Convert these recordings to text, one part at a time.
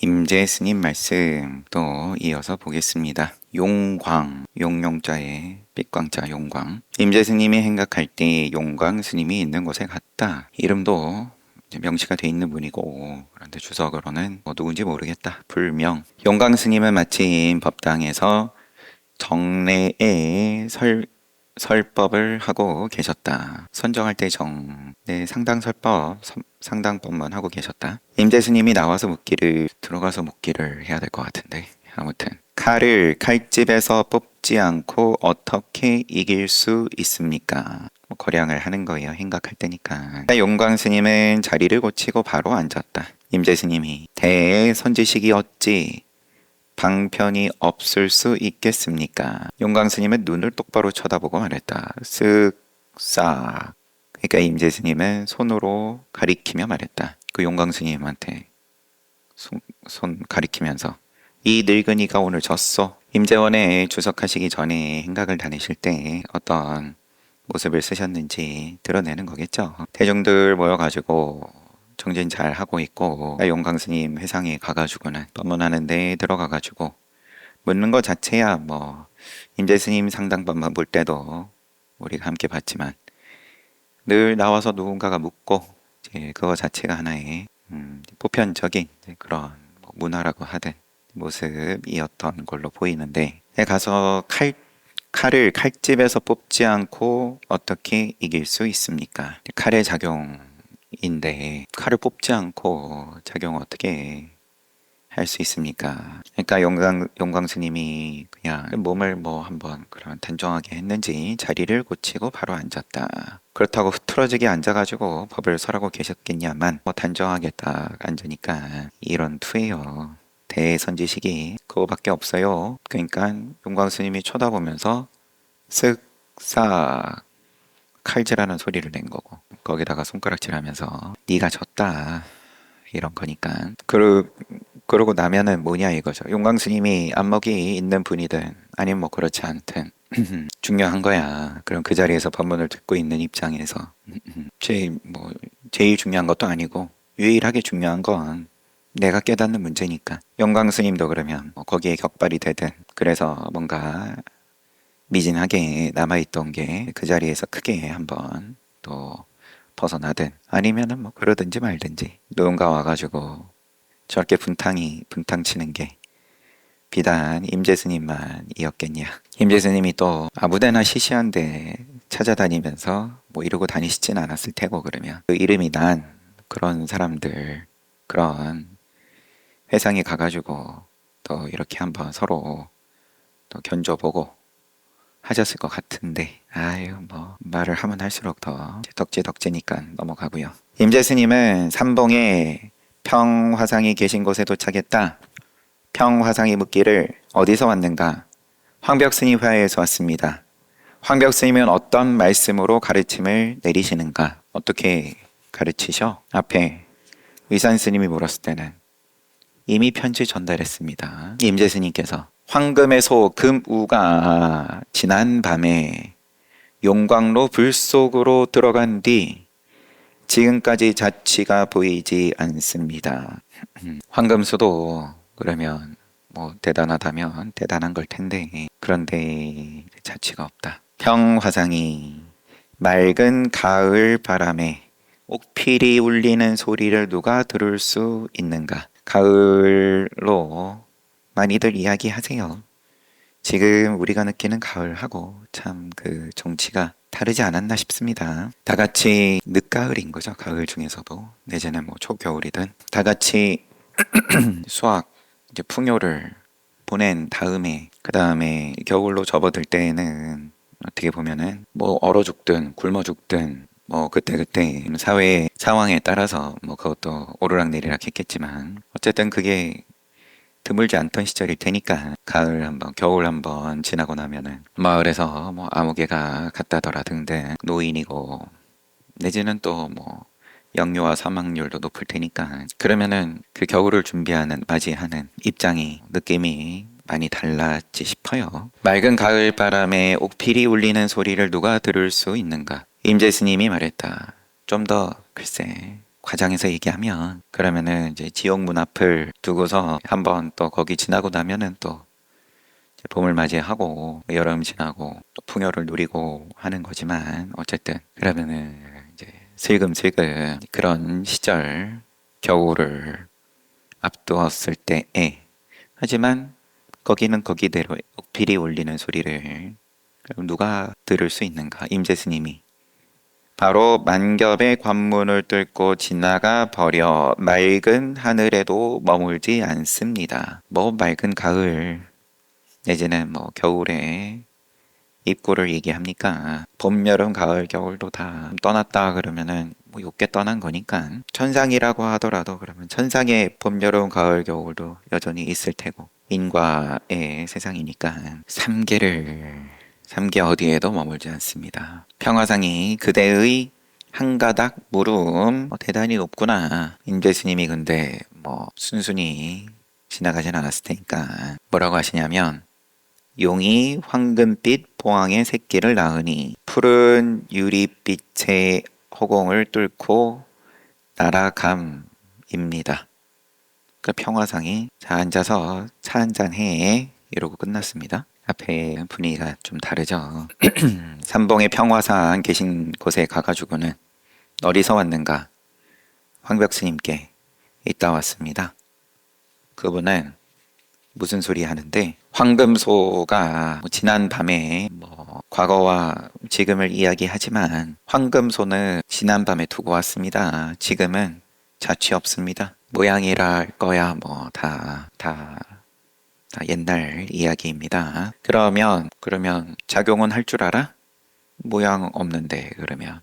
임재 스님 말씀 또 이어서 보겠습니다. 용광, 용용자에 빛광자 용광. 임재 스님이 행각할 때 용광 스님이 있는 곳에 갔다. 이름도 이제 명시가 돼 있는 분이고, 그런데 주석으로는 누군지 모르겠다. 불명. 용광 스님은 마침 법당에서 정례에 설법을 하고 계셨다. 선정할 때 상당설법, 상당법만 하고 계셨다. 임재 스님이 나와서 묻기를, 들어가서 묻기를 해야 될 것 같은데, 아무튼 칼을 칼집에서 뽑지 않고 어떻게 이길 수 있습니까? 거량을 하는 거예요. 행각할 때니까. 용광 스님은 자리를 고치고 바로 앉았다. 임재 스님이 대선지식이 어찌 방편이 없을 수 있겠습니까? 용광 스님은 눈을 똑바로 쳐다보고 말했다. 쓱싹. 그러니까 임재 스님은 손으로 가리키며 말했다. 그 용광 스님한테 손 가리키면서, 이 늙은이가 오늘 졌소. 임재원에 주석하시기 전에 행각을 다니실 때 어떤 모습을 쓰셨는지 드러내는 거겠죠. 대중들 모여가지고 정진 잘 하고 있고, 용광 스님 회상에 가가지고는 법문하는데 들어가가지고 묻는 것 자체야 임재 스님 상당법만 볼 때도 우리가 함께 봤지만 늘 나와서 누군가가 묻고, 이제 그거 자체가 하나의 보편적인 그런 문화라고 하든 모습이었던 걸로 보이는데, 가서 칼을 칼집에서 뽑지 않고 어떻게 이길 수 있습니까? 칼의 작용인데 칼을 뽑지 않고 작용을 어떻게 할 수 있습니까? 그러니까 용광 스님이 그냥 몸을 한번 그런 단정하게 했는지 자리를 고치고 바로 앉았다. 그렇다고 흐트러지게 앉아가지고 법을 설하고 계셨겠냐만 단정하게 딱 앉으니까 이런 투예요. 대선지식이 그거밖에 없어요. 그러니까 용광 스님이 쳐다보면서 쓱싹 칼질하는 소리를 낸 거고, 거기다가 손가락질하면서 네가 졌다 이런 거니까. 그러고 나면은 뭐냐 이거죠. 용광 스님이 안목이 있는 분이든 아니면 그렇지 않든 중요한 거야. 그럼 그 자리에서 법문을 듣고 있는 입장에서 제일 중요한 것도 아니고 유일하게 중요한 건 내가 깨닫는 문제니까. 용광 스님도 그러면 거기에 격발이 되든, 그래서 뭔가 미진하게 남아있던 게 그 자리에서 크게 한번 또 벗어나든, 아니면은 그러든지 말든지 누군가 와가지고 저렇게 분탕 치는 게 비단 임재 스님만이었겠냐. 임재 스님이 또 아무데나 시시한데 찾아다니면서 이러고 다니시진 않았을 테고, 그러면 그 이름이 난 그런 사람들, 그런 회상에 가가지고 또 이렇게 한번 서로 또 견줘보고 하셨을 것 같은데, 말을 하면 할수록 더 덕지덕지니까 넘어가고요. 임재 스님은 삼봉에 평화상이 계신 곳에 도착했다. 평화상이 묻기를 어디서 왔는가? 황벽 스님 화에서 왔습니다. 황벽 스님은 어떤 말씀으로 가르침을 내리시는가? 어떻게 가르치셔? 앞에 위산 스님이 물었을 때는 이미 편지 전달했습니다. 임재 스님께서 황금의 소 금우가 지난 밤에 용광로 불 속으로 들어간 뒤 지금까지 자취가 보이지 않습니다. 황금수도 그러면 대단하다면 대단한 걸 텐데, 그런데 자취가 없다. 평화상이 맑은 가을 바람에 옥필이 울리는 소리를 누가 들을 수 있는가? 가을로 많이들 이야기하세요. 지금 우리가 느끼는 가을하고 참 그 정치가 다르지 않았나 싶습니다. 다 같이 늦가을인 거죠. 가을 중에서도. 내지는 초겨울이든 다 같이 수확, 이제 풍요를 보낸 다음에, 그 다음에 겨울로 접어들 때에는 어떻게 보면은 얼어 죽든 굶어 죽든 그때 사회의 상황에 따라서 그것도 오르락내리락 했겠지만, 어쨌든 그게 드물지 않던 시절일 테니까 가을 한번, 겨울 한번 지나고 나면은 마을에서 아무개가 갔다더라 등등 노인이고, 내지는 또 영유아 사망률도 높을 테니까, 그러면은 그 겨울을 맞이하는 입장이, 느낌이 많이 달랐지 싶어요. 맑은 가을 바람에 옥필이 울리는 소리를 누가 들을 수 있는가? 임재 스님이 말했다. 좀 더 글쎄 과장해서 얘기하면 그러면은 이제 지옥 문 앞을 두고서 한번 또 거기 지나고 나면은 또 이제 봄을 맞이하고 여름 지나고 또 풍요를 누리고 하는 거지만 어쨌든 그러면은 이제 슬금슬금 그런 시절 겨울을 앞두었을 때에 하지만 거기는 거기대로 옥필이 울리는 소리를 그럼 누가 들을 수 있는가? 임재스님이 바로 만겹의 관문을 뚫고 지나가 버려 맑은 하늘에도 머물지 않습니다. 뭐 맑은 가을 내지는 뭐 겨울에 입구를 얘기합니까? 봄, 여름, 가을, 겨울도 다 떠났다 그러면은 뭐 욕게 떠난 거니까 천상이라고 하더라도 그러면 천상의 봄, 여름, 가을, 겨울도 여전히 있을 테고 인과의 세상이니까 삼계 어디에도 머물지 않습니다. 평화상이 그대의 한 가닥 물음 대단히 높구나. 임재스님이 근데 뭐 순순히 지나가진 않았을 테니까 뭐라고 하시냐면 용이 황금빛 포항의 새끼를 낳으니 푸른 유리빛의 허공을 뚫고 날아감입니다. 그 평화상이 자 앉아서 차 한잔 해 이러고 끝났습니다. 앞에 분위기가 좀 다르죠. 삼봉의 평화상 계신 곳에 가가지고는 어디서 왔는가 황벽스님께 있다 왔습니다. 그분은 무슨 소리 하는데 황금소가 지난 밤에 뭐 과거와 지금을 이야기하지만 황금소는 지난 밤에 두고 왔습니다. 지금은 자취 없습니다. 모양이랄 거야 뭐 다 옛날 이야기입니다. 그러면 작용은 할 줄 알아? 모양 없는데 그러면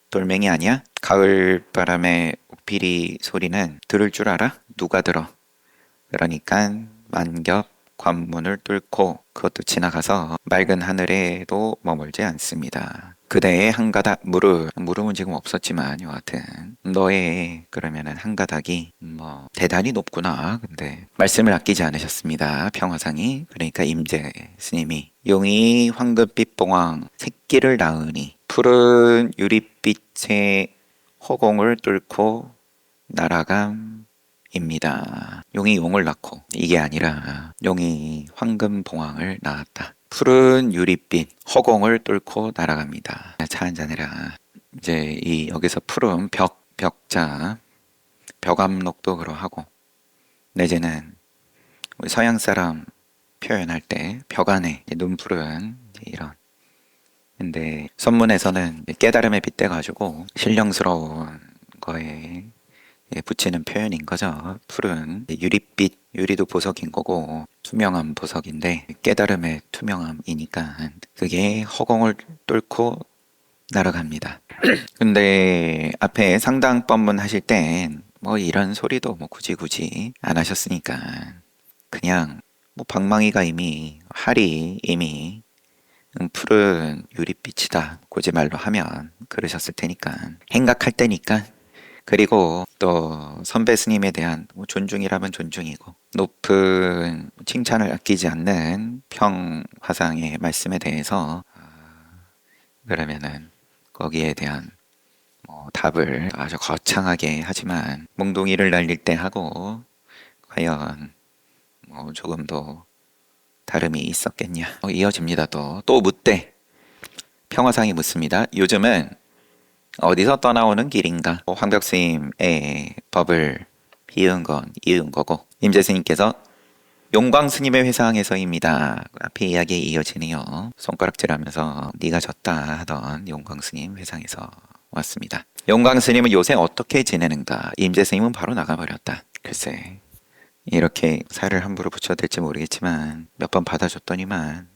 돌멩이 아니야? 가을 바람의 옥피리 소리는 들을 줄 알아? 누가 들어? 그러니까 만겹 관문을 뚫고 그것도 지나가서 맑은 하늘에도 머물지 않습니다. 그대의 한 가닥 무릎은 지금 없었지만 여하튼 너의 그러면은 한 가닥이 뭐 대단히 높구나. 근데 말씀을 아끼지 않으셨습니다. 평화상이 그러니까 임재 스님이 용이 황금빛 봉황 새끼를 낳으니 푸른 유리빛의 허공을 뚫고 날아감 입니다. 용이 용을 낳고 이게 아니라 용이 황금 봉황을 낳았다. 푸른 유리빛 허공을 뚫고 날아갑니다. 차 한잔해라. 이제 이 여기서 푸른 벽자 벽암록도 그러하고 내지는 우리 서양 사람 표현할 때 벽 안에 눈푸른 이런 근데 선문에서는 깨달음에 빗대가지고 신령스러운 거에 붙이는 표현인 거죠. 푸른 유리빛, 유리도 보석인 거고 투명한 보석인데 깨달음의 투명함이니까 그게 허공을 뚫고 날아갑니다. 근데 앞에 상당법문 하실 땐 뭐 이런 소리도 뭐 굳이 안 하셨으니까 그냥 뭐 방망이가 이미 활이 이미 푸른 유리빛이다 고지말로 하면 그러셨을 테니까 행각할 때니까 그리고 또 선배 스님에 대한 존중이라면 존중이고 높은 칭찬을 아끼지 않는 평화상의 말씀에 대해서 그러면은 거기에 대한 답을 아주 거창하게 하지만 몽둥이를 날릴 때 하고 과연 조금 더 다름이 있었겠냐 이어집니다. 또 묻되 평화상이 묻습니다. 요즘은 어디서 떠나오는 길인가? 황벽스님의 법을 이은 거고 임재스님께서 용광스님의 회상에서입니다. 앞에 이야기에 이어지네요. 손가락질하면서 네가 졌다 하던 용광스님 회상에서 왔습니다. 용광스님은 요새 어떻게 지내는가? 임재스님은 바로 나가버렸다. 글쎄 이렇게 살을 함부로 붙여야 될지 모르겠지만 몇 번 받아줬더니만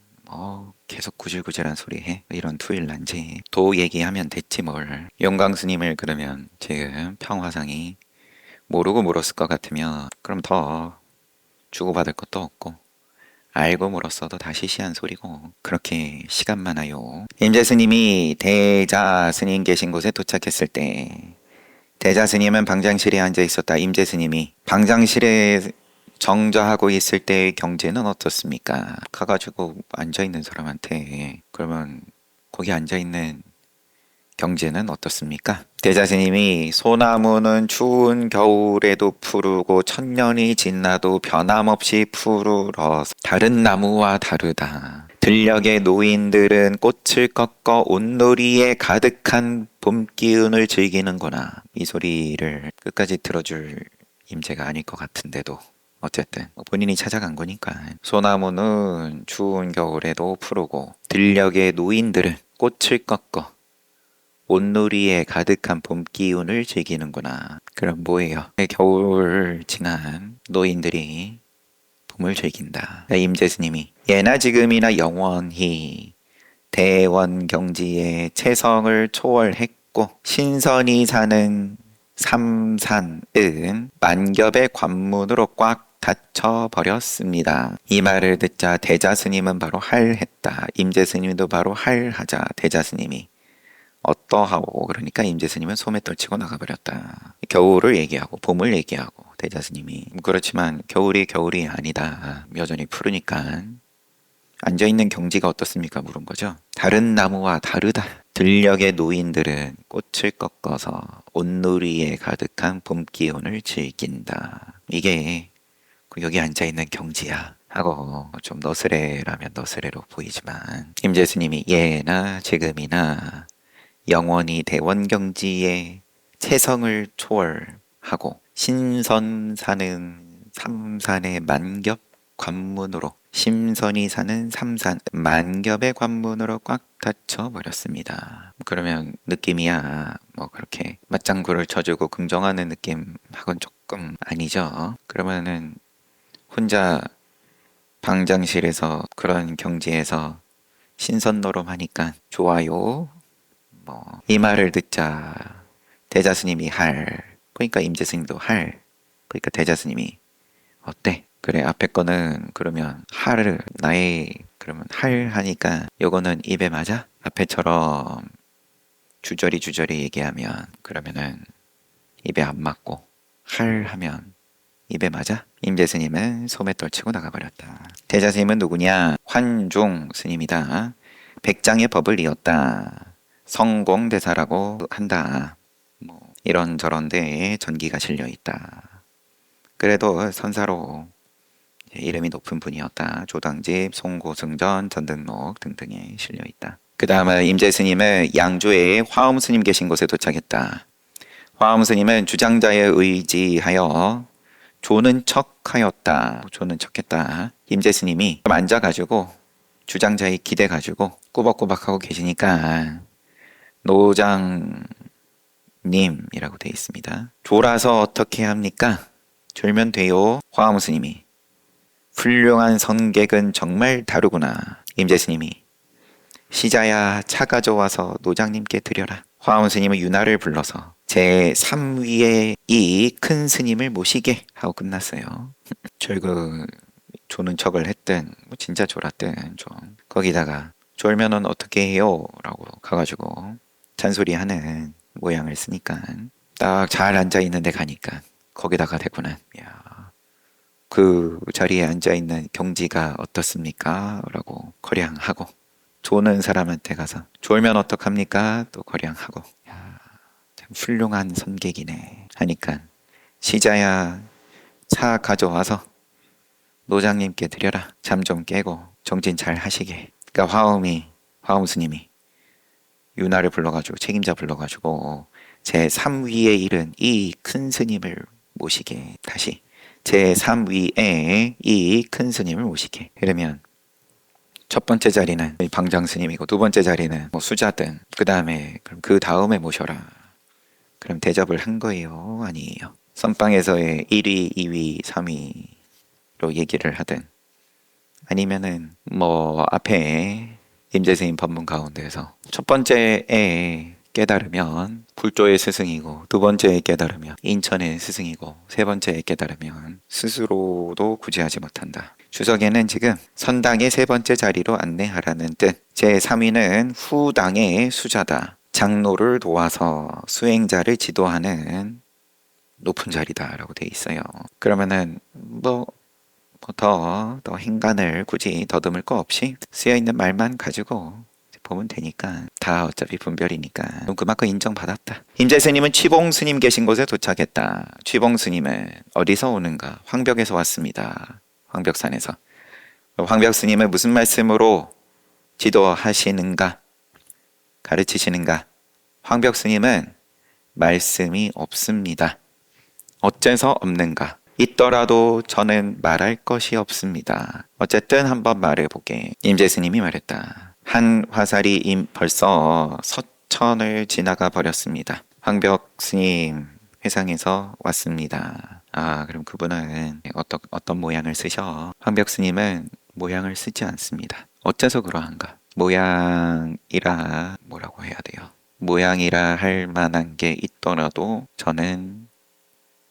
계속 구질구질한 소리 해 이런 투일난지 도 얘기하면 됐지 뭘. 용광스님을 그러면 지금 평화상이 모르고 물었을 것 같으면 그럼 더 주고받을 것도 없고 알고 물었어도 다 시시한 소리고 그렇게 시간 많아요. 임재스님이 대자스님 계신 곳에 도착했을 때 대자스님은 방장실에 앉아 있었다. 임재스님이 방장실에 정자하고 있을 때의 경제는 어떻습니까? 가가지고 앉아있는 사람한테 그러면 거기 앉아있는 경제는 어떻습니까? 대자스님이 소나무는 추운 겨울에도 푸르고 천년이 지나도 변함없이 푸르러 다른 나무와 다르다. 들녘의 노인들은 꽃을 꺾어 온놀이에 가득한 봄 기운을 즐기는구나. 이 소리를 끝까지 들어줄 임재가 아닐 것 같은데도 어쨌든 본인이 찾아간 거니까. 소나무는 추운 겨울에도 푸르고 들녘의 노인들은 꽃을 꺾어 온누리에 가득한 봄 기운을 즐기는구나. 그럼 뭐예요? 겨울 지난 노인들이 봄을 즐긴다. 임재스님이 예나 지금이나 영원히 대원경지의 채성을 초월했고 신선이 사는 삼산은 만겹의 관문으로 꽉 닫혀버렸습니다. 이 말을 듣자 대자스님은 바로 할했다. 임재스님도 바로 할하자 대자스님이 어떠하오? 그러니까 임재스님은 소매 떨치고 나가버렸다. 겨울을 얘기하고 봄을 얘기하고 대자스님이 그렇지만 겨울이 아니다. 여전히 푸르니까 앉아있는 경지가 어떻습니까? 물은 거죠. 다른 나무와 다르다. 들녘의 노인들은 꽃을 꺾어서 온누리에 가득한 봄 기운을 즐긴다. 이게 여기 앉아있는 경지야. 하고 좀 너스레라면 너스레로 보이지만 임재스님이 예나 지금이나 영원히 대원경지의 채성을 초월하고 신선 사는 삼산의 만겹 관문으로 심선이 사는 삼산 만겹의 관문으로 꽉 닫혀 버렸습니다. 그러면 느낌이야 뭐 그렇게 맞장구를 쳐주고 긍정하는 느낌하고는 조금 아니죠. 그러면은 혼자 방장실에서 그런 경지에서 신선노름하니까 좋아요. 이 말을 듣자 대자스님이 그러니까 임재스님도 그러니까 대자스님이 어때? 그래 앞에 거는 그러면 그러면 하니까 요거는 입에 맞아? 앞에처럼 주저리 얘기하면 그러면은 입에 안 맞고 하면 입에 맞아? 임재스님은 소매 떨치고 나가버렸다. 대자스님은 누구냐? 환중 스님이다. 백장의 법을 이었다. 성공대사라고 한다. 이런저런 데에 전기가 실려있다. 그래도 선사로 이름이 높은 분이었다. 조당집, 송고승전, 전등록 등등에 실려있다. 그 다음에 임재스님은 양주에 화엄스님 계신 곳에 도착했다. 화엄스님은 주장자에 의지하여 조는 척하였다. 조는 척했다. 임재스님이 앉아가지고 주장자에 기대가지고 꾸벅꾸벅하고 계시니까 노장님이라고 되어 있습니다. 졸아서 어떻게 합니까? 졸면 돼요. 화엄스님이 훌륭한 선객은 정말 다르구나. 임재스님이 시자야 차 가져와서 노장님께 드려라. 화엄스님은 유나를 불러서 제 3위의 이 큰 스님을 모시게 하고 끝났어요. 조는 척을 했든 진짜 졸았든 좀 거기다가 졸면은 어떻게 해요? 라고 가가지고 잔소리하는 모양을 쓰니까 딱 잘 앉아있는 데 가니까 거기다가 대고는 그 자리에 앉아있는 경지가 어떻습니까? 라고 거량하고 조는 사람한테 가서 졸면 어떡합니까? 또 거량하고 참 훌륭한 선객이네 하니까 시자야 차 가져와서 노장님께 드려라. 잠 좀 깨고 정진 잘 하시게. 그러니까 화엄스님이 유나를 불러가지고 책임자 불러가지고 제 3위에 이른 이 큰 스님을 모시게. 다시 제 3위에 이 큰 스님을 모시게. 이러면 첫 번째 자리는 방장 스님이고 두 번째 자리는 수자든 그 다음에 모셔라. 그럼 대접을 한 거예요? 아니에요? 선방에서의 1위, 2위, 3위로 얘기를 하든 아니면은 앞에 임재스님 법문 가운데에서 첫 번째에 깨달으면 불조의 스승이고 두 번째에 깨달으면 인천의 스승이고 세 번째에 깨달으면 스스로도 구제하지 못한다. 주석에는 지금 선당의 세 번째 자리로 안내하라는 뜻. 제3위는 후당의 수자다. 장로를 도와서 수행자를 지도하는 높은 자리다라고 돼 있어요. 그러면은 더 행간을 굳이 더듬을 거 없이 쓰여있는 말만 가지고 보면 되니까 다 어차피 분별이니까 그만큼 인정받았다. 임재스님은 취봉스님 계신 곳에 도착했다. 취봉스님은 어디서 오는가? 황벽에서 왔습니다. 황벽산에서. 황벽스님은 무슨 말씀으로 지도하시는가? 가르치시는가? 황벽스님은 말씀이 없습니다. 어째서 없는가? 있더라도 저는 말할 것이 없습니다. 어쨌든 한번 말해보게. 임재스님이 말했다. 한 화살이 벌써 서천을 지나가 버렸습니다. 황벽스님 회상에서 왔습니다. 아, 그럼 그분은 어떤 모양을 쓰셔? 황벽스님은 모양을 쓰지 않습니다. 어째서 그러한가? 모양이라 뭐라고 해야 돼요? 모양이라 할 만한 게 있더라도 저는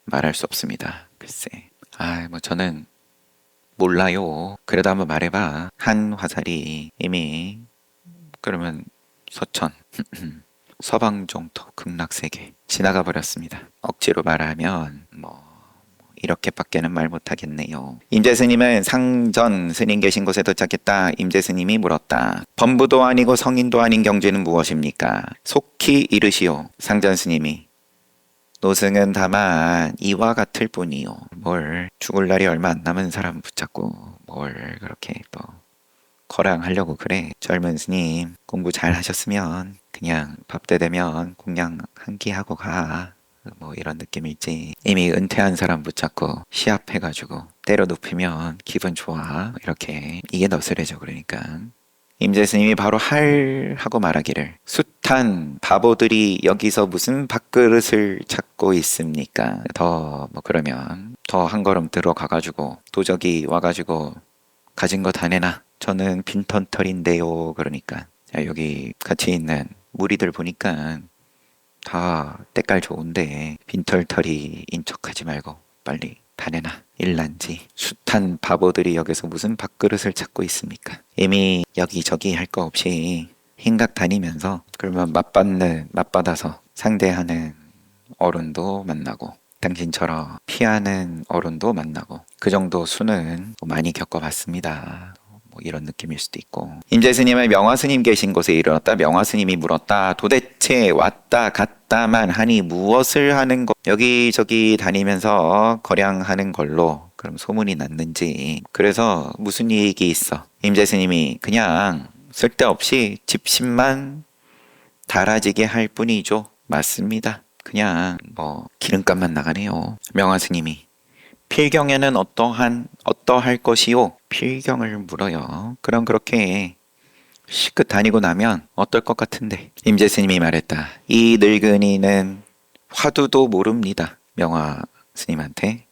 말할 수 없습니다. 글쎄. 저는 몰라요. 그래도 한번 말해봐. 한 화살이 이미 그러면 서천 서방종토 극락세계 지나가 버렸습니다. 억지로 말하면 이렇게밖에는 말 못하겠네요. 임재스님은 상전 스님 계신 곳에 도착했다. 임재스님이 물었다. 범부도 아니고 성인도 아닌 경지는 무엇입니까? 속히 이르시오. 상전 스님이 노승은 다만 이와 같을 뿐이요. 뭘 죽을 날이 얼마 안 남은 사람 붙잡고 뭘 그렇게 또 거랑하려고 그래. 젊은 스님 공부 잘 하셨으면 그냥 밥 때 되면 공양 한 끼 하고 가. 이런 느낌일지. 이미 은퇴한 사람 붙잡고 시합해가지고 때려 눕히면 기분 좋아. 이렇게 이게 너스레죠. 그러니까 임재스님이 바로 하고 말하기를 숱한 바보들이 여기서 무슨 밥그릇을 찾고 있습니까? 그러면 더 한 걸음 들어가가지고 도적이 와가지고 가진 거 다 내놔. 저는 빈털터리인데요. 그러니까 여기 같이 있는 무리들 보니까 다 때깔 좋은데 빈털터리인 척하지 말고 빨리 다 내놔. 일난지 숱한 바보들이 여기서 무슨 밥그릇을 찾고 있습니까? 이미 여기저기 할 거 없이 흰각 다니면서 그러면 맞받아서 상대하는 어른도 만나고 당신처럼 피하는 어른도 만나고 그 정도 수는 많이 겪어봤습니다. 이런 느낌일 수도 있고. 임재스님은 명화스님 계신 곳에 이르렀다. 명화스님이 물었다. 도대체 왔다 갔다만 하니 무엇을 하는 것? 여기저기 다니면서 거량하는 걸로 그럼 소문이 났는지. 그래서 무슨 얘기 있어? 임재스님이 그냥 쓸데없이 집신만 달아지게 할 뿐이죠. 맞습니다. 그냥 기름값만 나가네요. 명화스님이 필경에는 어떠할 것이요? 필경을 물어요. 그럼 그렇게 시끗 다니고 나면 어떨 것 같은데? 임재스님이 말했다. 이 늙은이는 화두도 모릅니다. 명화 스님한테.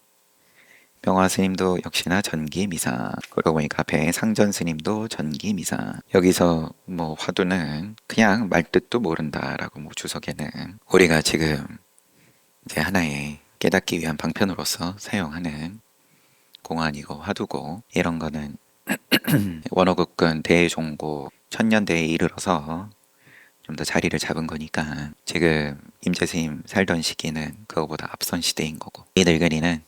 명화 스님도 역시나 전기미사. 그러고 보니까 앞에 상전 스님도 전기미사. 여기서 화두는 그냥 말뜻도 모른다라고 주석에는 우리가 지금 이제 하나의 깨닫기 위한 방편으로서 사용하는 공안이고 화두고 이런 거는 원어극근 대종고 천년대에 이르러서 좀 더 자리를 잡은 거니까 지금 임재스님 살던 시기는 그거보다 앞선 시대인 거고 이 늙은이는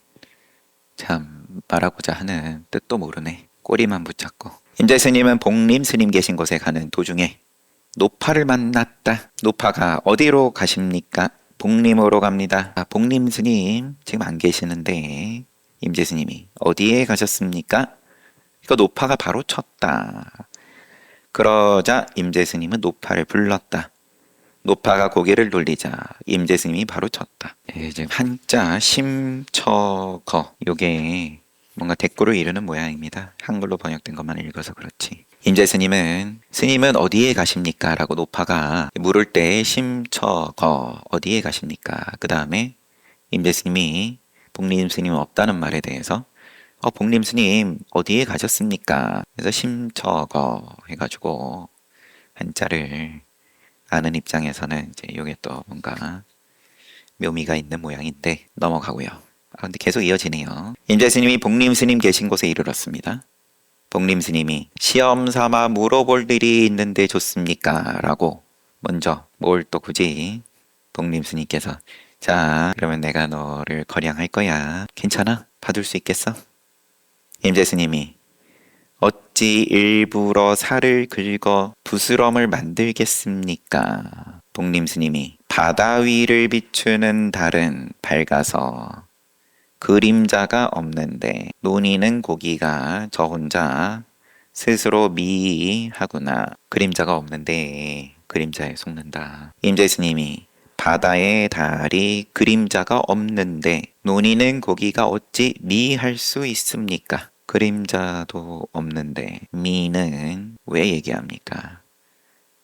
참 말하고자 하는 뜻도 모르네. 꼬리만 붙잡고. 임재스님은 복림스님 계신 곳에 가는 도중에 노파를 만났다. 노파가 어디로 가십니까? 복림으로 갑니다. 복림스님 지금 안 계시는데 임재스님이 어디에 가셨습니까? 이거 노파가 바로 쳤다. 그러자 임재스님은 노파를 불렀다. 노파가 고개를 돌리자 임재스님이 바로 쳤다. 지금 한자 심처거 요게 뭔가 대꾸를 이루는 모양입니다. 한글로 번역된 것만 읽어서 그렇지. 임재스님은 스님은 어디에 가십니까? 라고 노파가 물을 때 심처거 어디에 가십니까? 그 다음에 임재스님이 복림스님 없다는 말에 대해서 복림스님 어디에 가셨습니까? 그래서 심처거 해가지고 한자를 아는 입장에서는 이제 이게 또 뭔가 묘미가 있는 모양인데 넘어가고요. 근데 계속 이어지네요. 임재스님이 복림스님 계신 곳에 이르렀습니다. 복림스님이 시험 삼아 물어볼 일이 있는데 좋습니까? 라고 먼저 뭘 또 굳이 복림스님께서 자 그러면 내가 너를 거량할 거야. 괜찮아? 받을 수 있겠어? 임재스님이 어찌 일부러 살을 긁어 부스럼을 만들겠습니까? 복림스님이 바다 위를 비추는 달은 밝아서 그림자가 없는데 논이는 고기가 저 혼자 스스로 미하구나. 그림자가 없는데 그림자에 속는다. 임재스님이 바다의 달이 그림자가 없는데 논이는 고기가 어찌 미할 수 있습니까? 그림자도 없는데 미는 왜 얘기합니까?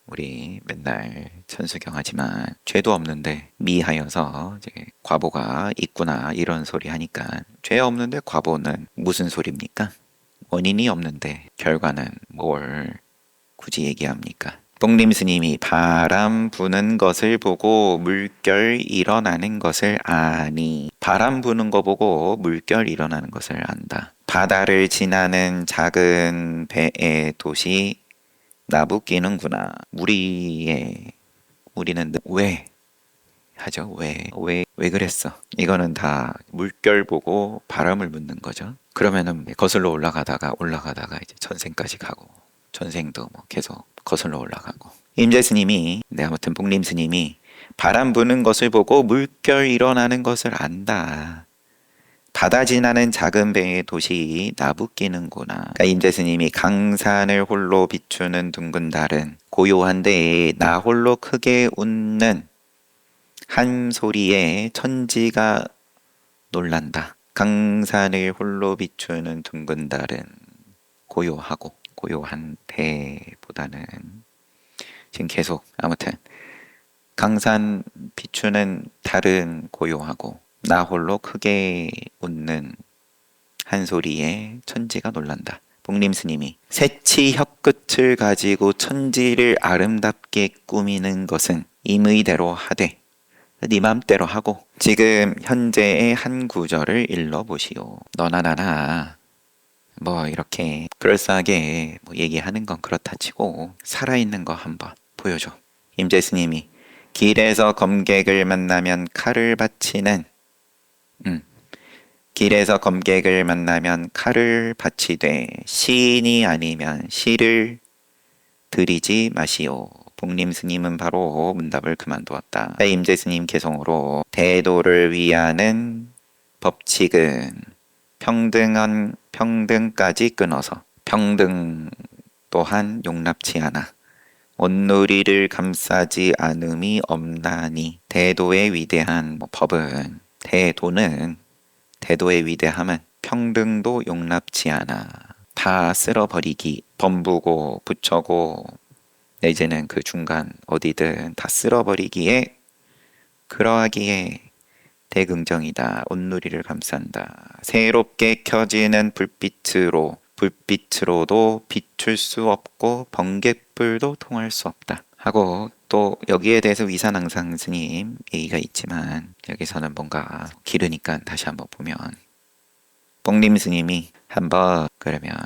우리 맨날 천수경하지만 죄도 없는데 미하여서 이제 과보가 있구나 이런 소리 하니까 죄 없는데 과보는 무슨 소리입니까? 원인이 없는데 결과는 뭘 굳이 얘기합니까? 복림 스님이 바람 부는 것을 보고 물결 일어나는 것을 아니. 바람 부는 거 보고 물결 일어나는 것을 안다. 바다를 지나는 작은 배의 도시 나부끼는구나. 우리는 왜 하죠? 왜 그랬어? 이거는 다 물결 보고 바람을 묻는 거죠. 그러면은 거슬러 올라가다가 이제 전생까지 가고 전생도 뭐 계속 거슬러 올라가고. 임재스님이 아무튼 복림스님이 바람 부는 것을 보고 물결 일어나는 것을 안다. 바다 지나는 작은 배의 도시 나부끼는구나. 그러니까 임재스님이 강산을 홀로 비추는 둥근 달은 고요한데 나 홀로 크게 웃는 한 소리에 천지가 놀란다. 강산을 홀로 비추는 둥근 달은 고요한 배보다는 지금 계속 아무튼 강산 비추는 달은 고요하고 나 홀로 크게 웃는 한 소리에 천지가 놀란다. 복림스님이 새치 혀끝을 가지고 천지를 아름답게 꾸미는 것은 임의대로 하되 네 맘대로 하고 지금 현재의 한 구절을 일러보시오. 너나 나나 뭐 이렇게 그럴싸하게 뭐 얘기하는 건 그렇다 치고 살아있는 거 한번 보여줘. 임재스님이 길에서 검객을 만나면 칼을 바치는 길에서 검객을 만나면 칼을 바치되 시인이 아니면 시를 들이지 마시오. 복림스님은 바로 문답을 그만두었다. 임재스님 개성으로 대도를 위하는 법칙은 평등까지 끊어서 평등 또한 용납치 않아 온누리를 감싸지 않음이 없나니. 대도의 위대한 법은 대도의 위대함은 평등도 용납치 않아 다 쓸어버리기, 범부고 부처고 내지는 그 중간 어디든 다 쓸어버리기에 그러하기에 대긍정이다. 온누리를 감싼다. 새롭게 켜지는 불빛으로도 비출 수 없고 번갯불도 통할 수 없다. 하고 또 여기에 대해서 위산항상 스님 얘기가 있지만 여기서는 뭔가 길으니까 다시 한번 보면 복림 스님이 한번 그러면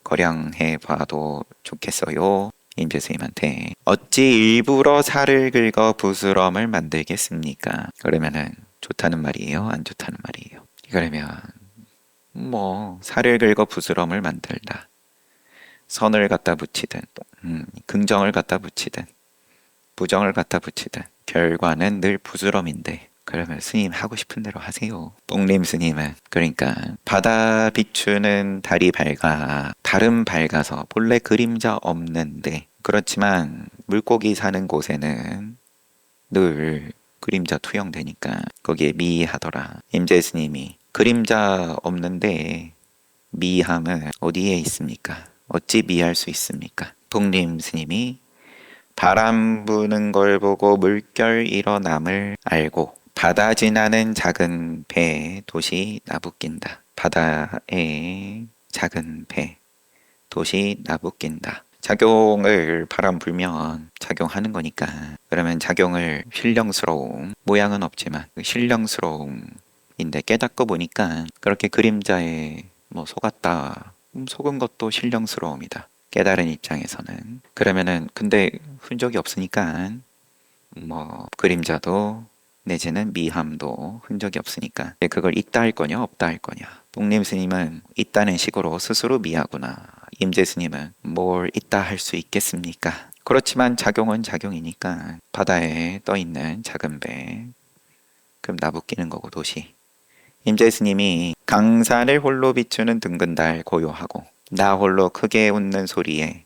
거량해 봐도 좋겠어요. 임재스님한테 어찌 일부러 살을 긁어 부스럼을 만들겠습니까? 그러면은 좋다는 말이에요? 안 좋다는 말이에요? 그러면 뭐 살을 긁어 부스럼을 만들다. 선을 갖다 붙이든 긍정을 갖다 붙이든 부정을 갖다 붙이든 결과는 늘 부스럼인데 그러면 스님 하고 싶은 대로 하세요. 복림 스님은 그러니까 바다 비추는 달이 달은 밝아서 본래 그림자 없는데 그렇지만 물고기 사는 곳에는 늘 그림자 투영되니까 거기에 미하더라. 임재 스님이 그림자 없는데 미함은 어디에 있습니까? 어찌 미할 수 있습니까? 복림 스님이 바람 부는 걸 보고 물결 일어남을 알고 바다 지나는 작은 배 도시 나부낀다. 바다에 작은 배 도시 나부낀다. 작용을 바람 불면 작용하는 거니까 그러면 작용을 모양은 없지만 신령스러움인데 깨닫고 보니까 그렇게 그림자에 뭐 속았다 속은 것도 신령스러움이다. 깨달은 입장에서는 그러면은 근데 흔적이 없으니까 뭐 그림자도 내지는 미함도 흔적이 없으니까 그걸 있다 할 거냐 없다 할 거냐. 복림 스님은 있다는 식으로 스스로 미하구나 임재스님은 뭘 있다 할 수 있겠습니까? 그렇지만 작용은 작용이니까 바다에 떠 있는 작은 배, 그럼 나부끼는 거고 도시. 임재스님이 강산을 홀로 비추는 둥근 달 고요하고 나 홀로 크게 웃는 소리에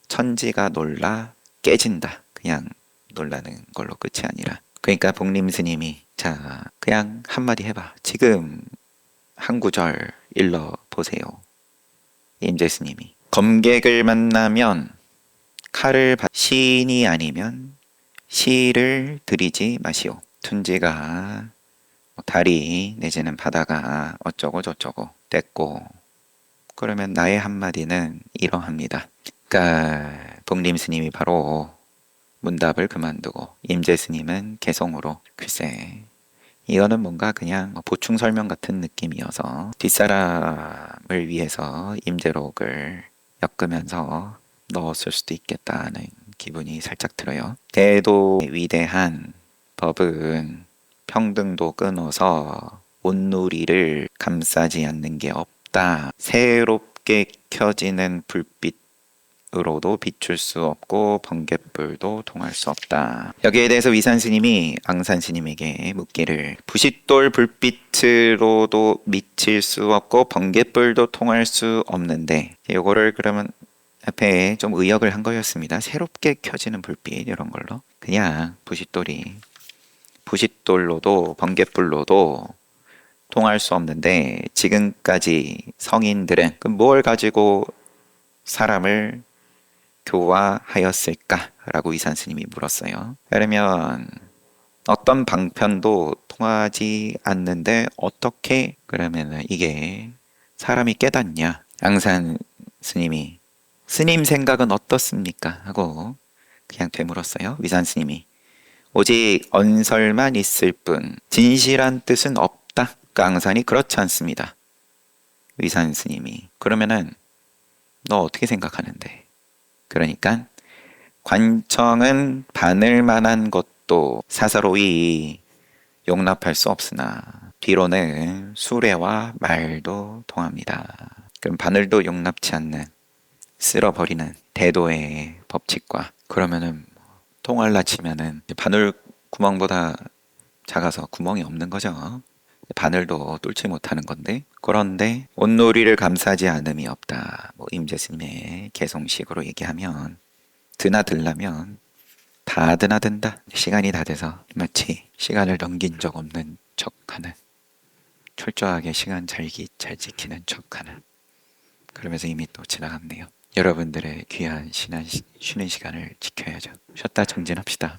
천지가 놀라 깨진다. 그냥 놀라는 걸로 끝이 아니라. 그러니까 복림 스님이 자 그냥 한마디 해봐. 지금 한 구절 일러 보세요. 임재 스님이 검객을 만나면 시인이 아니면 시를 들이지 마시오. 춘지가 달이 내지는 바다가 어쩌고 저쩌고 됐고 그러면 나의 한마디는 이러합니다. 그러니까 복림 스님이 바로 문답을 그만두고 임재 스님은 개성으로 글쎄 이거는 뭔가 그냥 보충 설명 같은 느낌이어서 뒷사람을 위해서 임재록을 엮으면서 넣었을 수도 있겠다는 기분이 살짝 들어요. 대도 위대한 법은 평등도 끊어서 온누리를 감싸지 않는 게 없다. 새롭게 켜지는 불빛으로도 비출 수 없고 번갯불도 통할 수 없다. 여기에 대해서 위산 스님이 앙산 스님에게 묻기를 부싯돌 불빛으로도 미칠 수 없고 번갯불도 통할 수 없는데 이거를 그러면 앞에 좀 의역을 한 거였습니다. 새롭게 켜지는 불빛 이런 걸로 그냥 부싯돌로도 번갯불로도 통할 수 없는데 지금까지 성인들은 뭘 가지고 사람을 교화하였을까라고 이산 스님이 물었어요. 그러면 어떤 방편도 통하지 않는데 어떻게 그러면 이게 사람이 깨닫냐? 앙산 스님이 스님 생각은 어떻습니까? 하고 그냥 되물었어요. 위산 스님이 오직 언설만 있을 뿐 진실한 뜻은 없다. 그 앙산이 그렇지 않습니다. 위산 스님이 그러면은 너 어떻게 생각하는데? 그러니까 관청은 바늘만한 것도 사사로이 용납할 수 없으나 뒤로는 수레와 말도 통합니다. 그럼 바늘도 용납치 않는 쓸어버리는 대도의 법칙과 그러면은 통할라 치면은 바늘 구멍보다 작아서 구멍이 없는 거죠. 바늘도 뚫지 못하는 건데 그런데 온누리를 감싸지 않음이 없다. 임재스님의 개성식으로 얘기하면 드나들라면 다 드나든다. 시간이 다 돼서 마치 시간을 넘긴 적 없는 척하는 철저하게 시간 잘 지키는 척하는 그러면서 이미 또 지나갔네요. 여러분들의 귀한 쉬는 시간을 지켜야죠. 쉬었다 정진합시다.